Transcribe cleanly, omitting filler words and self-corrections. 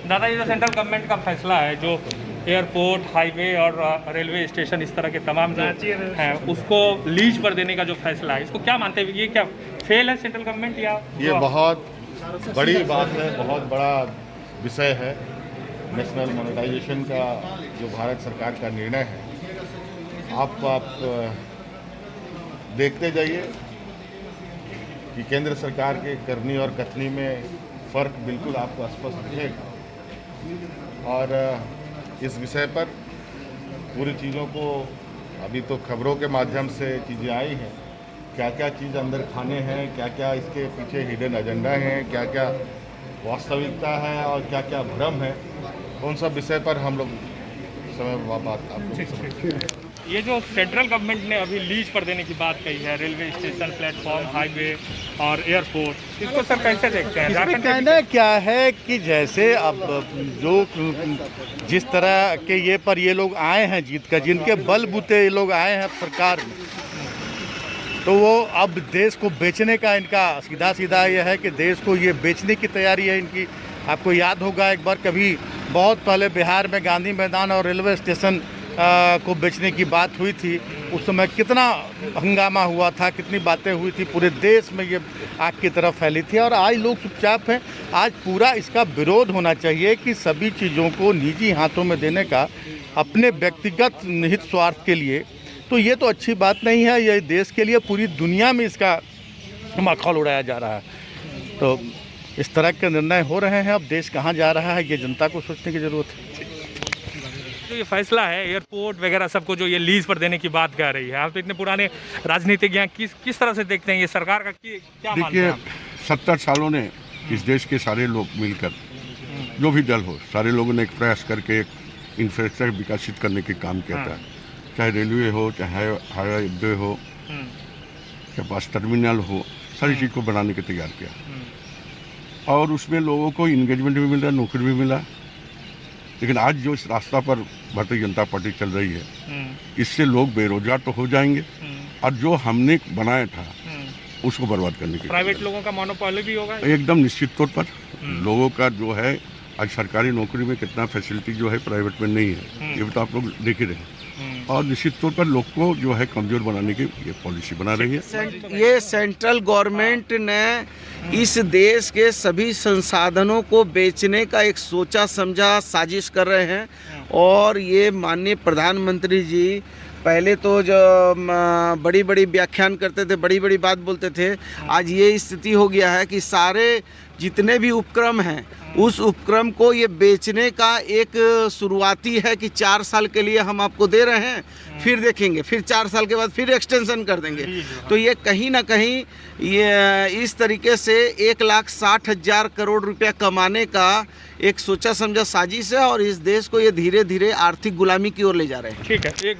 दादा, ये जो सेंट्रल गवर्नमेंट का फैसला है, जो एयरपोर्ट, हाईवे और रेलवे स्टेशन इस तरह के तमाम जो हैं उसको लीज पर देने का जो फैसला है, इसको क्या मानते हैं? ये क्या फेल है सेंट्रल गवर्नमेंट या ये बहुत बड़ी बात है, बहुत बड़ा विषय है। नेशनल मोनेटाइजेशन का जो भारत सरकार का निर्णय है, आप देखते जाइए कि केंद्र सरकार के करनी और कथनी में फ़र्क बिल्कुल आपको स्पष्ट दिखेगा। और इस विषय पर पूरी चीज़ों को अभी तो खबरों के माध्यम से चीज़ें आई हैं, क्या क्या चीज़ अंदर खाने हैं, क्या क्या इसके पीछे हिडन एजेंडा हैं, क्या क्या वास्तविकता है और क्या क्या भ्रम है, उन सब विषय पर हम लोग समय बात आपको। ये जो सेंट्रल गवर्नमेंट ने अभी लीज पर देने की बात कही है, रेलवे स्टेशन, प्लेटफॉर्म, हाईवे और एयरपोर्ट, इसको सर कैसे देखते हैं? इसमें कहना क्या है कि जैसे अब जो जिस तरह के ये पर ये लोग आए हैं जीत कर, जिनके बलबूते ये लोग आए हैं सरकार में, तो वो अब देश को बेचने का इनका सीधा सीधा ये है कि देश को ये बेचने की तैयारी है इनकी। आपको याद होगा एक बार कभी बहुत पहले बिहार में गांधी मैदान और रेलवे स्टेशन को बेचने की बात हुई थी। उस समय कितना हंगामा हुआ था, कितनी बातें हुई थी, पूरे देश में ये आग की तरफ फैली थी। और आज लोग चुपचाप हैं। आज पूरा इसका विरोध होना चाहिए कि सभी चीज़ों को निजी हाथों में देने का अपने व्यक्तिगत निहित स्वार्थ के लिए, तो ये तो अच्छी बात नहीं है। ये देश के लिए पूरी दुनिया में इसका माखौल उड़ाया जा रहा है। तो इस तरह के निर्णय हो रहे हैं। अब देश कहाँ जा रहा है ये जनता को सोचने की ज़रूरत है। जो ये फैसला है एयरपोर्ट वगैरह सबको जो ये लीज पर देने की बात कर रही है, आप तो इतने पुराने राजनीतिज्ञ हैं, किस तरह से देखते हैं ये सरकार का क्या मानते हैं? देखिए, 70 सालों ने इस देश के सारे लोग मिलकर, जो भी दल हो, सारे लोगों ने एक प्रयास करके एक इंफ्रास्ट्रक्चर विकसित करने के काम किया था। चाहे रेलवे हो, चाहे हवाई अड्डे हो, चाहे बस टर्मिनल हो, सारी चीज़ को बनाने के तैयार किया। और उसमें लोगों को इंगेजमेंट भी मिला, नौकरी भी मिला। लेकिन आज जो इस रास्ता पर भारतीय जनता पार्टी चल रही है, इससे लोग बेरोजगार तो हो जाएंगे और जो हमने बनाया था उसको बर्बाद करने की। प्राइवेट लोगों का मोनोपोली भी होगा एकदम निश्चित तौर पर। लोगों का जो है आज सरकारी नौकरी में कितना फैसिलिटी जो है प्राइवेट में नहीं है, ये तो आप लोग देख ही रहे हैं। और निश्चित तौर पर लोग को जो है कमज़ोर बनाने की ये पॉलिसी बना रही है। ये सेंट्रल गवर्नमेंट ने इस देश के सभी संसाधनों को बेचने का एक सोचा समझा साजिश कर रहे हैं। और ये माननीय प्रधानमंत्री जी पहले तो जो बड़ी बड़ी व्याख्यान करते थे, बड़ी बड़ी बात बोलते थे, आज ये स्थिति हो गया है कि सारे जितने भी उपक्रम हैं उस उपक्रम को ये बेचने का एक शुरुआती है कि 4 साल के लिए हम आपको दे रहे हैं, फिर देखेंगे, फिर 4 साल के बाद फिर एक्सटेंशन कर देंगे। तो ये कहीं ना कहीं ये इस तरीके से 1,60,000 करोड़ रुपया कमाने का एक सोचा समझा साजिश है और इस देश को ये धीरे धीरे आर्थिक गुलामी की ओर ले जा रहे हैं। ठीक है, एक